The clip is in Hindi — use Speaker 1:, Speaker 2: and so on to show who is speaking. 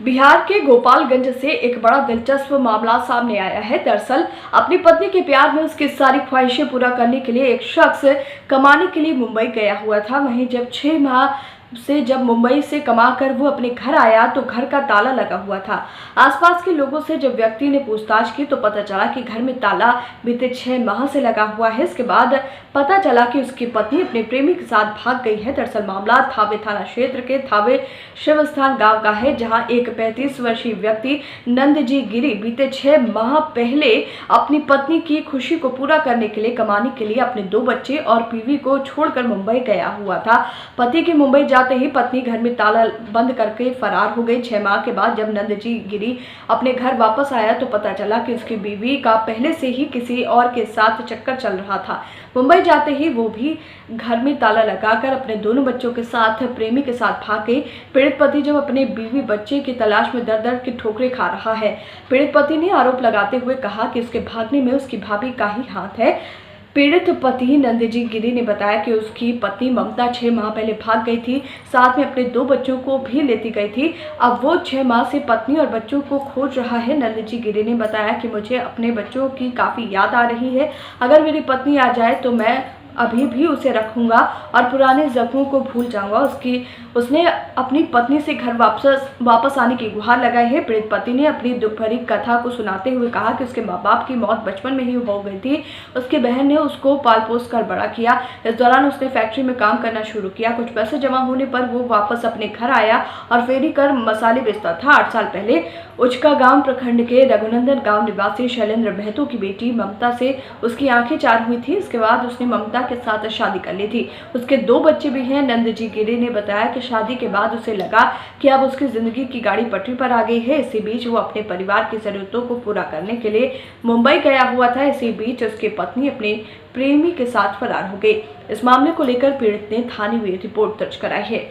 Speaker 1: बिहार के गोपालगंज से एक बड़ा दिलचस्प मामला सामने आया है। दरअसल अपनी पत्नी के प्यार में उसकी सारी ख्वाहिशें पूरा करने के लिए एक शख्स कमाने के लिए मुंबई गया हुआ था। वहीं जब 6 माह से जब मुंबई से कमाकर वो अपने घर आया तो घर का ताला लगा हुआ था। आसपास के लोगों से जब व्यक्ति ने पूछताछ की तो पता चला कि घर में ताला बीते 6 माह से लगा हुआ है। इसके बाद पता चला कि उसकी पत्नी अपने प्रेमी के साथ भाग गई है। दरअसल मामला थावे थाना क्षेत्र के थावे शिवस्थान गांव का है, जहां एक 35 वर्षीय व्यक्ति नंदजी गिरी बीते 6 माह पहले अपनी पत्नी की खुशी को पूरा करने के लिए कमाने के लिए अपने 2 बच्चे और बीवी को छोड़कर मुंबई गया हुआ था। पति की मुंबई जाते ही पत्नी घर में ताला बंद करके फरार हो गई। 6 माह के बाद जब नंदजी गिरी अपने घर वापस आया तो पता चला कि उसकी बीवी का पहले से ही किसी और के साथ चक्कर चल रहा था। मुंबई जाते ही वो भी घर में ताला लगाकर अपने दोनों बच्चों के साथ प्रेमी के साथ भाग गई। पीड़ित पति जब अपने बीवी बच्चे की तलाश में दर दर की ठोकरें खा रहा है। पीड़ित पति ने आरोप लगाते हुए कहा कि उसके भागने में उसकी भाभी का ही हाथ है। पीड़ित पति नंदजी गिरी ने बताया कि उसकी पत्नी ममता 6 माह पहले भाग गई थी, साथ में अपने 2 बच्चों को भी लेती गई थी। अब वो 6 माह से पत्नी और बच्चों को खोज रहा है। नंदजी गिरी ने बताया कि मुझे अपने बच्चों की काफ़ी याद आ रही है। अगर मेरी पत्नी आ जाए तो मैं अभी भी उसे रखूंगा और पुराने जख्मों को भूल जाऊंगा। उसने अपनी पत्नी से घर वापस आने की गुहार लगाई है। पीड़ित पति ने अपनी दुख भरी कथा को सुनाते हुए कहा कि उसके माँ बाप की मौत बचपन में ही हो गई थी। उसकी बहन ने उसको पाल पोस कर बड़ा किया। इस दौरान उसने फैक्ट्री में काम करना शुरू किया। कुछ पैसे जमा होने पर वो वापस अपने घर आया और फेरी कर मसाले बेचता था। 8 साल पहले उचका गांव प्रखंड के रघुनंदन गांव निवासी शैलेंद्र महतो की बेटी ममता से उसकी आंखें चार हुई थी। इसके बाद उसने ममता के साथ शादी कर ली थी। उसके 2 बच्चे भी हैं। नंदजी गिरी ने बताया कि शादी के बाद उसे लगा कि अब उसकी जिंदगी की गाड़ी पटरी पर आ गई है। इसी बीच वो अपने परिवार की जरूरतों को पूरा करने के लिए मुंबई गया हुआ था। इसी बीच उसकी पत्नी अपने प्रेमी के साथ फरार हो गई। इस मामले को लेकर पीड़ित ने थाने में रिपोर्ट दर्ज कराई है।